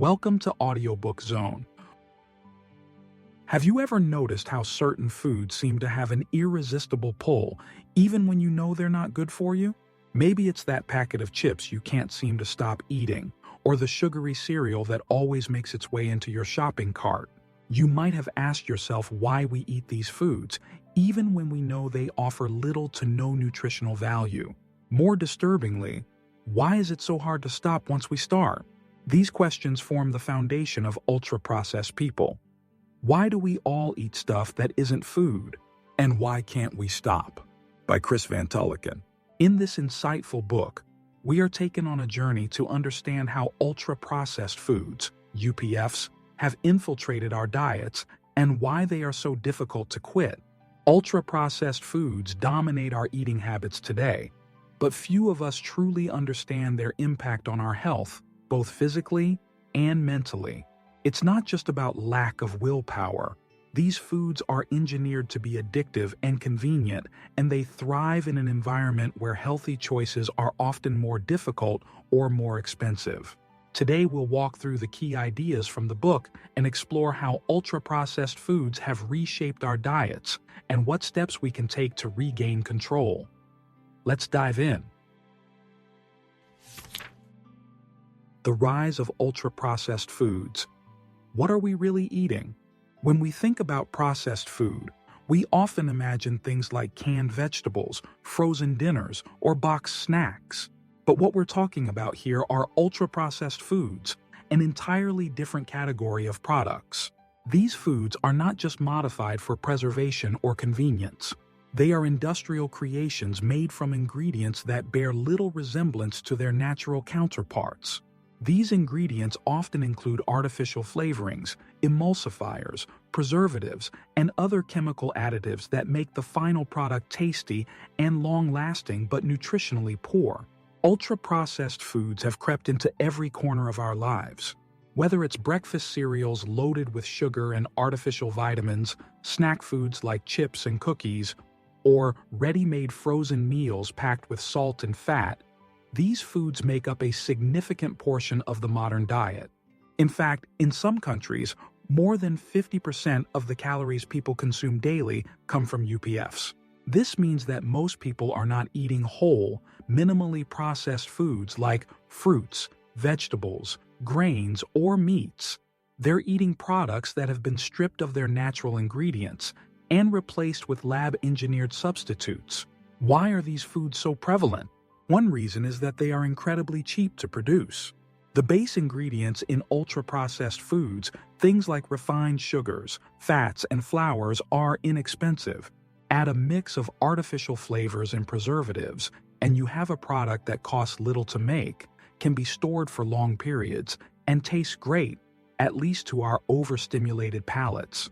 Welcome to Audiobook Zone. Have you ever noticed how certain foods seem to have an irresistible pull, even when you know they're not good for you? Maybe it's that packet of chips you can't seem to stop eating, or the sugary cereal that always makes its way into your shopping cart. You might have asked yourself why we eat these foods, even when we know they offer little to no nutritional value. More disturbingly, why is it so hard to stop once we start? These questions form the foundation of ultra-processed people. Why do we all eat stuff that isn't food? And why can't we stop? By Chris van Tulleken. In this insightful book, we are taken on a journey to understand how ultra-processed foods, UPFs, have infiltrated our diets and why they are so difficult to quit. Ultra-processed foods dominate our eating habits today, but few of us truly understand their impact on our health, both physically and mentally. It's not just about lack of willpower. These foods are engineered to be addictive and convenient, and they thrive in an environment where healthy choices are often more difficult or more expensive. Today we'll walk through the key ideas from the book and explore how ultra-processed foods have reshaped our diets and what steps we can take to regain control. Let's dive in. The rise of ultra-processed foods. What are we really eating? When we think about processed food, we often imagine things like canned vegetables, frozen dinners, or boxed snacks. But what we're talking about here are ultra-processed foods, an entirely different category of products. These foods are not just modified for preservation or convenience. They are industrial creations made from ingredients that bear little resemblance to their natural counterparts. These ingredients often include artificial flavorings, emulsifiers, preservatives, and other chemical additives that make the final product tasty and long-lasting but nutritionally poor. Ultra-processed foods have crept into every corner of our lives. Whether it's breakfast cereals loaded with sugar and artificial vitamins, snack foods like chips and cookies, or ready-made frozen meals packed with salt and fat, these foods make up a significant portion of the modern diet. In fact, in some countries, more than 50% of the calories people consume daily come from UPFs. This means that most people are not eating whole, minimally processed foods like fruits, vegetables, grains, or meats. They're eating products that have been stripped of their natural ingredients and replaced with lab-engineered substitutes. Why are these foods so prevalent? One reason is that they are incredibly cheap to produce. The base ingredients in ultra-processed foods, things like refined sugars, fats, and flours, are inexpensive. Add a mix of artificial flavors and preservatives, and you have a product that costs little to make, can be stored for long periods, and tastes great, at least to our overstimulated palates.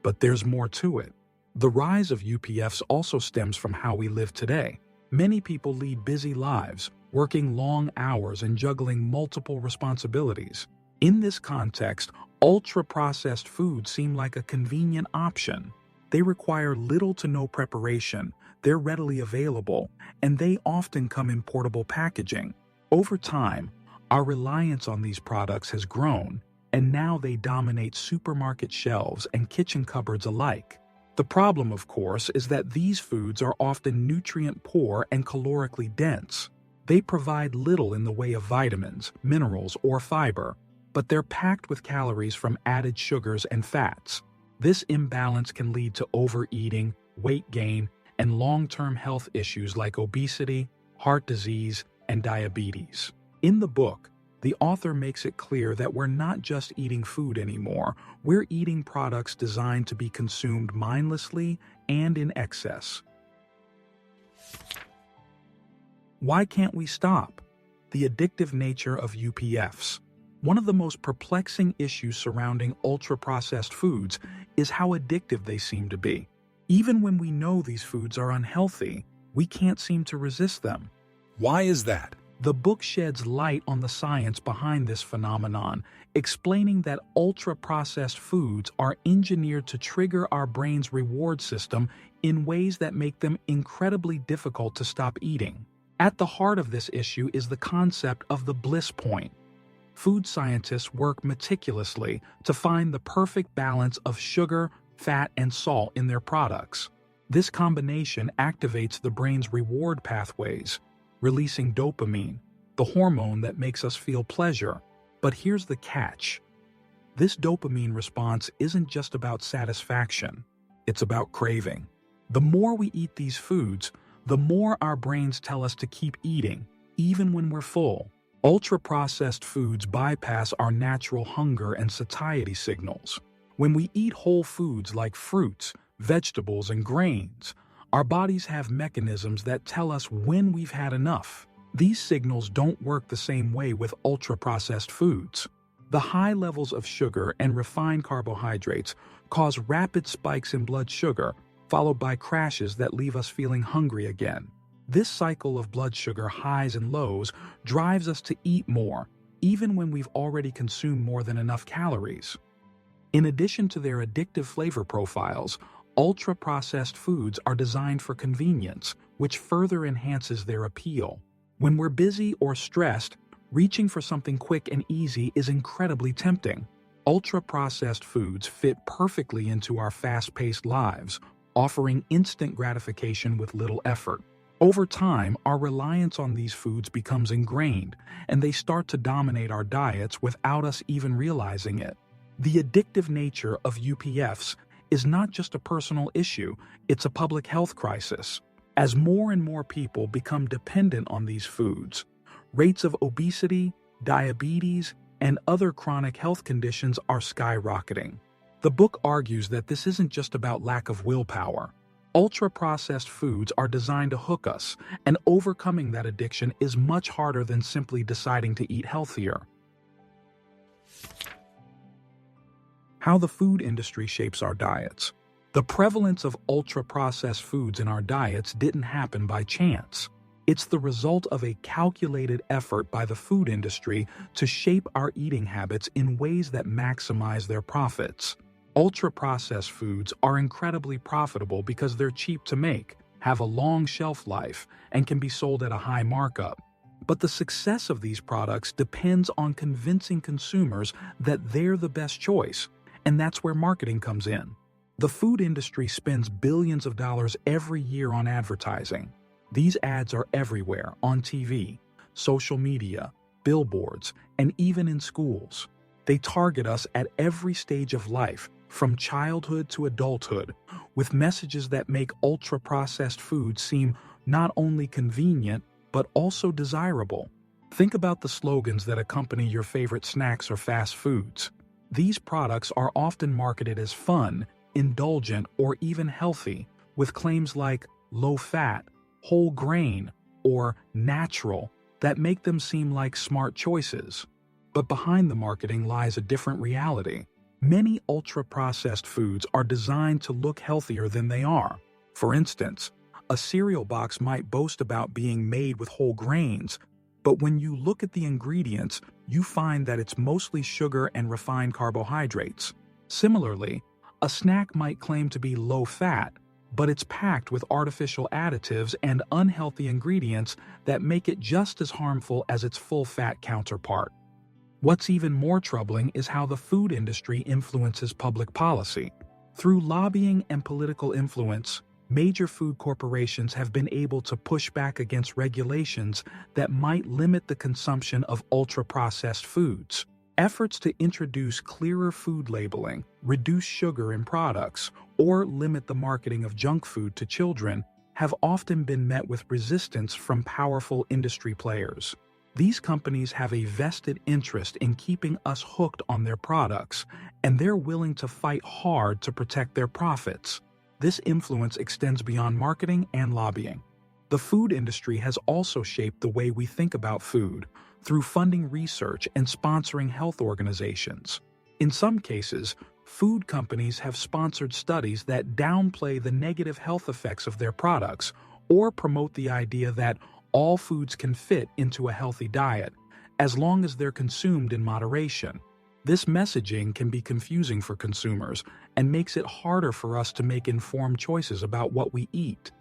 But there's more to it. The rise of UPFs also stems from how we live today. Many people lead busy lives, working long hours and juggling multiple responsibilities. In this context, ultra-processed foods seem like a convenient option. They require little to no preparation, they're readily available, and they often come in portable packaging. Over time, our reliance on these products has grown, and now they dominate supermarket shelves and kitchen cupboards alike. The problem, of course, is that these foods are often nutrient-poor and calorically dense. They provide little in the way of vitamins, minerals, or fiber, but they're packed with calories from added sugars and fats. This imbalance can lead to overeating, weight gain, and long-term health issues like obesity, heart disease, and diabetes. In the book, the author makes it clear that we're not just eating food anymore, we're eating products designed to be consumed mindlessly and in excess. Why can't we stop? The addictive nature of UPFs. One of the most perplexing issues surrounding ultra-processed foods is how addictive they seem to be. Even when we know these foods are unhealthy, we can't seem to resist them. Why is that? The book sheds light on the science behind this phenomenon, explaining that ultra-processed foods are engineered to trigger our brain's reward system in ways that make them incredibly difficult to stop eating. At the heart of this issue is the concept of the bliss point. Food scientists work meticulously to find the perfect balance of sugar, fat, and salt in their products. This combination activates the brain's reward pathways, releasing dopamine, the hormone that makes us feel pleasure. But here's the catch. This dopamine response isn't just about satisfaction, it's about craving. The more we eat these foods, the more our brains tell us to keep eating, even when we're full. Ultra-processed foods bypass our natural hunger and satiety signals. When we eat whole foods like fruits, vegetables, and grains, our bodies have mechanisms that tell us when we've had enough. These signals don't work the same way with ultra-processed foods. The high levels of sugar and refined carbohydrates cause rapid spikes in blood sugar, followed by crashes that leave us feeling hungry again. This cycle of blood sugar highs and lows drives us to eat more, even when we've already consumed more than enough calories. In addition to their addictive flavor profiles, ultra-processed foods are designed for convenience, which further enhances their appeal. When we're busy or stressed, reaching for something quick and easy is incredibly tempting. Ultra-processed foods fit perfectly into our fast-paced lives, offering instant gratification with little effort. Over time, our reliance on these foods becomes ingrained, and they start to dominate our diets without us even realizing it. The addictive nature of UPFs is not just a personal issue, it's a public health crisis. As more and more people become dependent on these foods, rates of obesity, diabetes, and other chronic health conditions are skyrocketing. The book argues that this isn't just about lack of willpower. Ultra-processed foods are designed to hook us, and overcoming that addiction is much harder than simply deciding to eat healthier. How the food industry shapes our diets. The prevalence of ultra-processed foods in our diets didn't happen by chance. It's the result of a calculated effort by the food industry to shape our eating habits in ways that maximize their profits. Ultra-processed foods are incredibly profitable because they're cheap to make, have a long shelf life, and can be sold at a high markup. But the success of these products depends on convincing consumers that they're the best choice, and that's where marketing comes in. The food industry spends billions of dollars every year on advertising. These ads are everywhere, on TV, social media, billboards, and even in schools. They target us at every stage of life, from childhood to adulthood, with messages that make ultra-processed foods seem not only convenient, but also desirable. Think about the slogans that accompany your favorite snacks or fast foods. These products are often marketed as fun, indulgent, or even healthy, with claims like low-fat, whole grain, or natural that make them seem like smart choices. But behind the marketing lies a different reality. Many ultra-processed foods are designed to look healthier than they are. For instance, a cereal box might boast about being made with whole grains, but when you look at the ingredients, you find that it's mostly sugar and refined carbohydrates. Similarly, a snack might claim to be low-fat, but it's packed with artificial additives and unhealthy ingredients that make it just as harmful as its full-fat counterpart. What's even more troubling is how the food industry influences public policy. Through lobbying and political influence, major food corporations have been able to push back against regulations that might limit the consumption of ultra-processed foods. Efforts to introduce clearer food labeling, reduce sugar in products, or limit the marketing of junk food to children have often been met with resistance from powerful industry players. These companies have a vested interest in keeping us hooked on their products, and they're willing to fight hard to protect their profits. This influence extends beyond marketing and lobbying. The food industry has also shaped the way we think about food, through funding research and sponsoring health organizations. In some cases, food companies have sponsored studies that downplay the negative health effects of their products or promote the idea that all foods can fit into a healthy diet, as long as they're consumed in moderation. This messaging can be confusing for consumers and makes it harder for us to make informed choices about what we eat.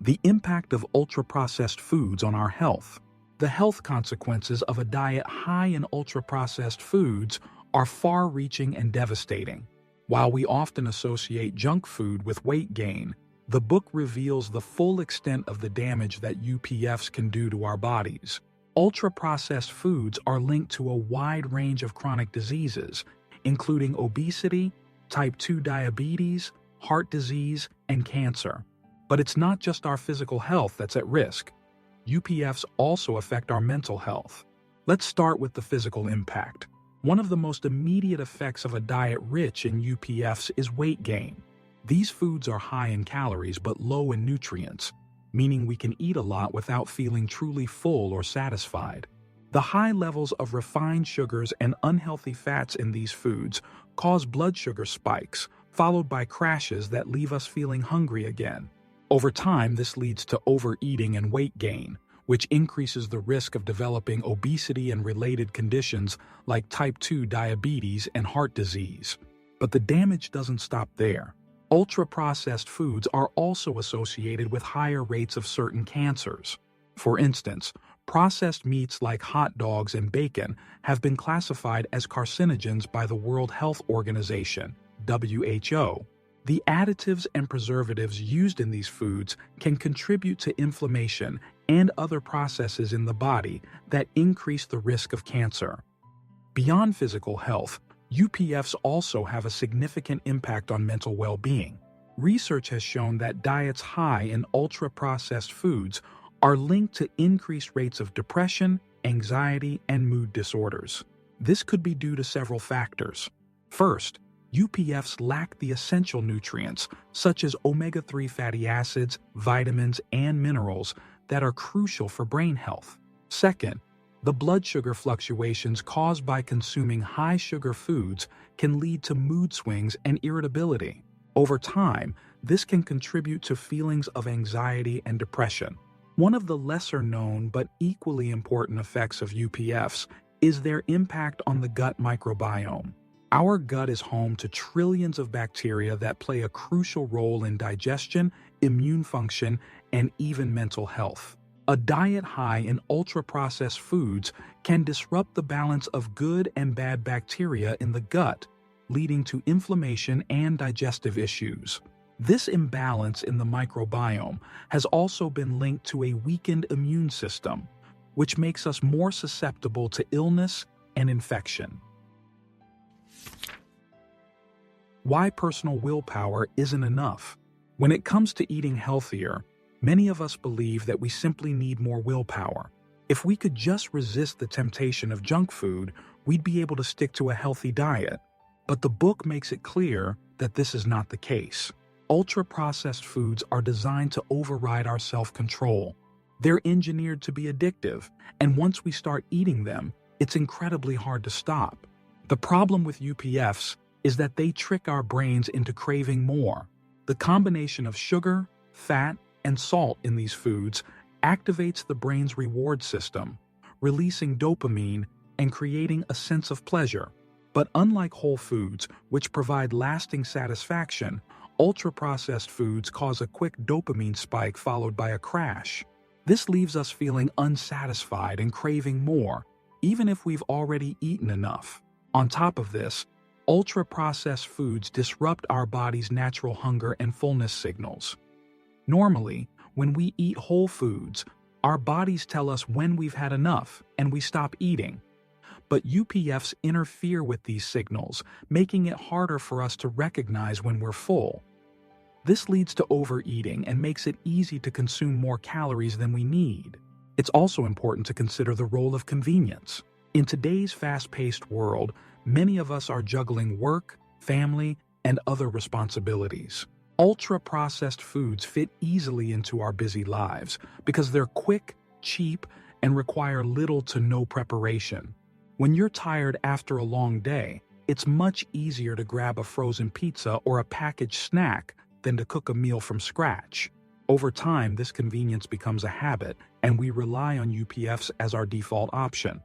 The impact of ultra-processed foods on our health. The health consequences of a diet high in ultra-processed foods are far-reaching and devastating. While we often associate junk food with weight gain, the book reveals the full extent of the damage that UPFs can do to our bodies. Ultra-processed foods are linked to a wide range of chronic diseases, including obesity, type 2 diabetes, heart disease, and cancer. But it's not just our physical health that's at risk. UPFs also affect our mental health. Let's start with the physical impact. One of the most immediate effects of a diet rich in UPFs is weight gain. These foods are high in calories but low in nutrients, meaning we can eat a lot without feeling truly full or satisfied. The high levels of refined sugars and unhealthy fats in these foods cause blood sugar spikes, followed by crashes that leave us feeling hungry again. Over time, this leads to overeating and weight gain, which increases the risk of developing obesity and related conditions like type 2 diabetes and heart disease. But the damage doesn't stop there. Ultra-processed foods are also associated with higher rates of certain cancers. For instance, processed meats like hot dogs and bacon have been classified as carcinogens by the World Health Organization, WHO. The additives and preservatives used in these foods can contribute to inflammation and other processes in the body that increase the risk of cancer. Beyond physical health, UPFs also have a significant impact on mental well-being. Research has shown that diets high in ultra-processed foods are linked to increased rates of depression, anxiety, and mood disorders. This could be due to several factors. First, UPFs lack the essential nutrients, such as omega-3 fatty acids, vitamins, and minerals that are crucial for brain health. Second, the blood sugar fluctuations caused by consuming high-sugar foods can lead to mood swings and irritability. Over time, this can contribute to feelings of anxiety and depression. One of the lesser-known but equally important effects of UPFs is their impact on the gut microbiome. Our gut is home to trillions of bacteria that play a crucial role in digestion, immune function, and even mental health. A diet high in ultra-processed foods can disrupt the balance of good and bad bacteria in the gut, leading to inflammation and digestive issues. This imbalance in the microbiome has also been linked to a weakened immune system, which makes us more susceptible to illness and infection. Why personal willpower isn't enough. When it comes to eating healthier, many of us believe that we simply need more willpower. If we could just resist the temptation of junk food, we'd be able to stick to a healthy diet. But the book makes it clear that this is not the case. Ultra-processed foods are designed to override our self-control. They're engineered to be addictive, and once we start eating them, it's incredibly hard to stop. The problem with UPFs is that they trick our brains into craving more. The combination of sugar, fat, and salt in these foods activates the brain's reward system, releasing dopamine and creating a sense of pleasure. But unlike whole foods, which provide lasting satisfaction, ultra-processed foods cause a quick dopamine spike followed by a crash. This leaves us feeling unsatisfied and craving more, even if we've already eaten enough. On top of this, ultra-processed foods disrupt our body's natural hunger and fullness signals. Normally, when we eat whole foods, our bodies tell us when we've had enough and we stop eating. But UPFs interfere with these signals, making it harder for us to recognize when we're full. This leads to overeating and makes it easy to consume more calories than we need. It's also important to consider the role of convenience. In today's fast-paced world, many of us are juggling work, family, and other responsibilities. Ultra-processed foods fit easily into our busy lives because they're quick, cheap, and require little to no preparation. When you're tired after a long day, it's much easier to grab a frozen pizza or a packaged snack than to cook a meal from scratch. Over time, this convenience becomes a habit, and we rely on UPFs as our default option.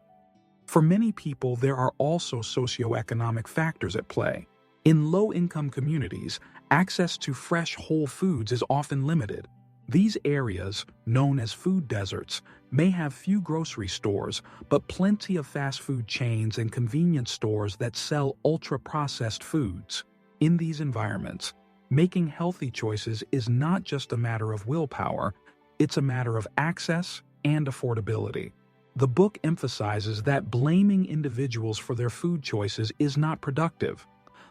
For many people, there are also socioeconomic factors at play. In low-income communities, access to fresh whole foods is often limited. These areas, known as food deserts, may have few grocery stores, but plenty of fast food chains and convenience stores that sell ultra-processed foods. In these environments, making healthy choices is not just a matter of willpower, it's a matter of access and affordability. The book emphasizes that blaming individuals for their food choices is not productive.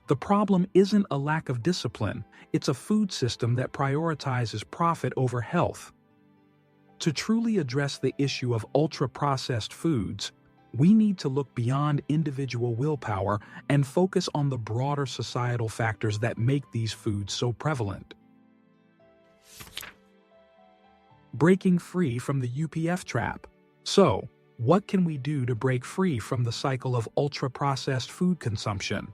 The problem isn't a lack of discipline, it's a food system that prioritizes profit over health. To truly address the issue of ultra-processed foods, we need to look beyond individual willpower and focus on the broader societal factors that make these foods so prevalent. Breaking free from the UPF trap. So, what can we do to break free from the cycle of ultra-processed food consumption?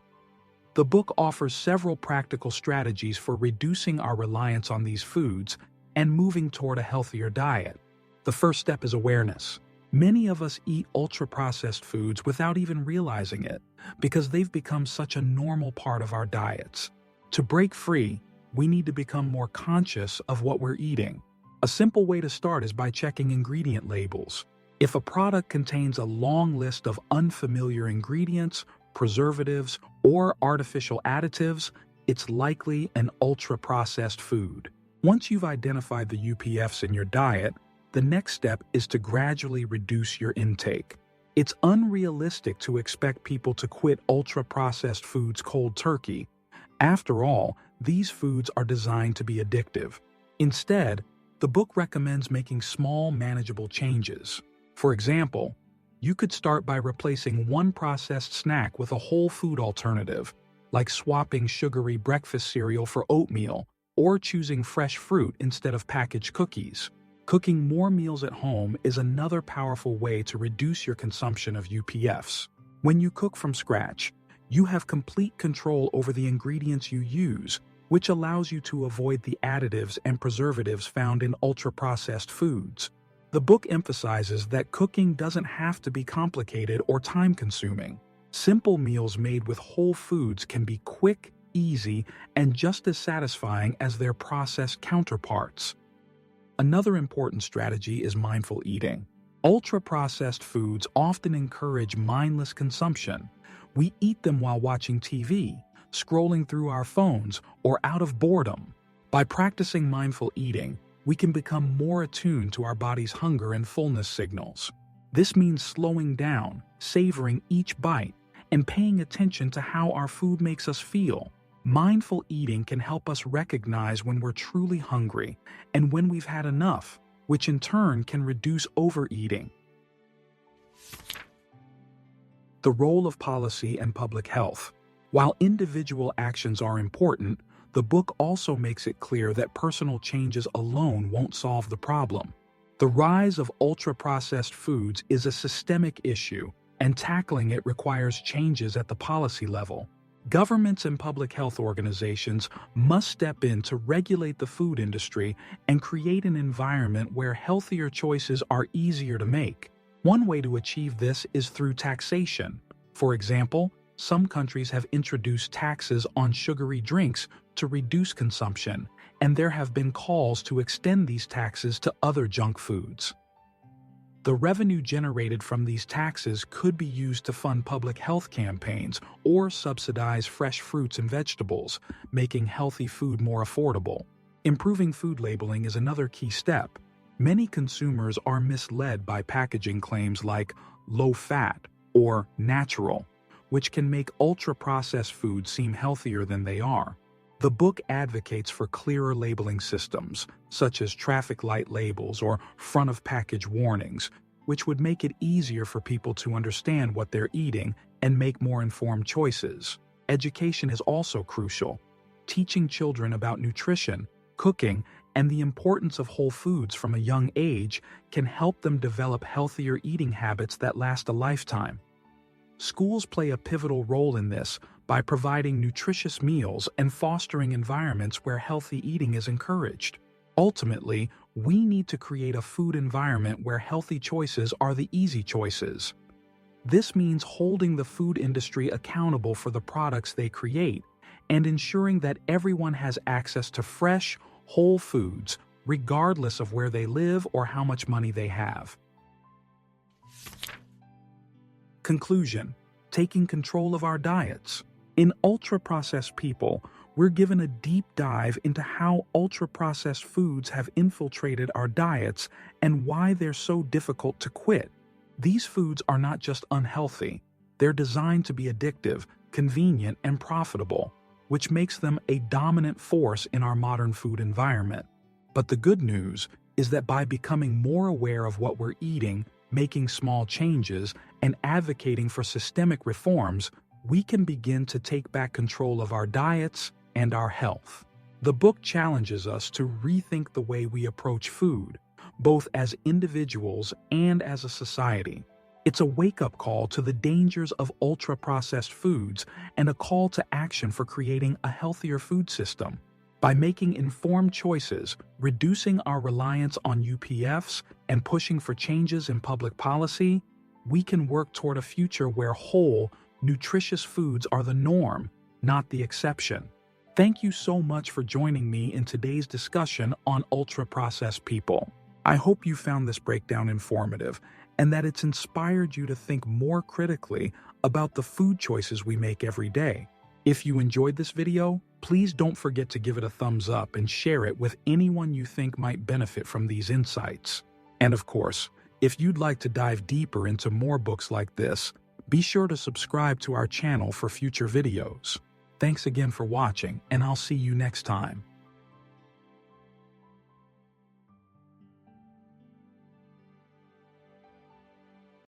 The book offers several practical strategies for reducing our reliance on these foods and moving toward a healthier diet. The first step is awareness. Many of us eat ultra-processed foods without even realizing it because they've become such a normal part of our diets. To break free, we need to become more conscious of what we're eating. A simple way to start is by checking ingredient labels. If a product contains a long list of unfamiliar ingredients, preservatives, or artificial additives, it's likely an ultra-processed food. Once you've identified the UPFs in your diet, the next step is to gradually reduce your intake. It's unrealistic to expect people to quit ultra-processed foods cold turkey. After all, these foods are designed to be addictive. Instead, the book recommends making small, manageable changes. For example, you could start by replacing one processed snack with a whole food alternative, like swapping sugary breakfast cereal for oatmeal, or choosing fresh fruit instead of packaged cookies. Cooking more meals at home is another powerful way to reduce your consumption of UPFs. When you cook from scratch, you have complete control over the ingredients you use, which allows you to avoid the additives and preservatives found in ultra-processed foods. The book emphasizes that cooking doesn't have to be complicated or time-consuming. Simple meals made with whole foods can be quick, easy, and just as satisfying as their processed counterparts. Another important strategy is mindful eating. Ultra-processed foods often encourage mindless consumption. We eat them while watching TV, scrolling through our phones, or out of boredom. By practicing mindful eating, we can become more attuned to our body's hunger and fullness signals. This means slowing down, savoring each bite, and paying attention to how our food makes us feel. Mindful eating can help us recognize when we're truly hungry and when we've had enough, which in turn can reduce overeating. The role of policy and public health. While individual actions are important, the book also makes it clear that personal changes alone won't solve the problem. The rise of ultra-processed foods is a systemic issue, and tackling it requires changes at the policy level. Governments and public health organizations must step in to regulate the food industry and create an environment where healthier choices are easier to make. One way to achieve this is through taxation. For example, some countries have introduced taxes on sugary drinks to reduce consumption, and there have been calls to extend these taxes to other junk foods. The revenue generated from these taxes could be used to fund public health campaigns or subsidize fresh fruits and vegetables, making healthy food more affordable. Improving food labeling is another key step. Many consumers are misled by packaging claims like low-fat or natural, which can make ultra-processed foods seem healthier than they are. The book advocates for clearer labeling systems, such as traffic light labels or front-of-package warnings, which would make it easier for people to understand what they're eating and make more informed choices. Education is also crucial. Teaching children about nutrition, cooking, and the importance of whole foods from a young age can help them develop healthier eating habits that last a lifetime. Schools play a pivotal role in this by providing nutritious meals and fostering environments where healthy eating is encouraged. Ultimately, we need to create a food environment where healthy choices are the easy choices. This means holding the food industry accountable for the products they create and ensuring that everyone has access to fresh, whole foods, regardless of where they live or how much money they have. Conclusion: taking control of our diets. In Ultra-Processed People, we're given a deep dive into how ultra-processed foods have infiltrated our diets and why they're so difficult to quit. These foods are not just unhealthy, they're designed to be addictive, convenient, and profitable, which makes them a dominant force in our modern food environment. But the good news is that by becoming more aware of what we're eating, making small changes, and advocating for systemic reforms, we can begin to take back control of our diets and our health. The book challenges us to rethink the way we approach food, both as individuals and as a society. It's a wake-up call to the dangers of ultra-processed foods and a call to action for creating a healthier food system. By making informed choices, reducing our reliance on UPFs, and pushing for changes in public policy, we can work toward a future where whole, nutritious foods are the norm, not the exception. Thank you so much for joining me in today's discussion on ultra-processed people. I hope you found this breakdown informative and that it's inspired you to think more critically about the food choices we make every day. If you enjoyed this video, please don't forget to give it a thumbs up and share it with anyone you think might benefit from these insights. And of course, if you'd like to dive deeper into more books like this, be sure to subscribe to our channel for future videos. Thanks again for watching, and I'll see you next time.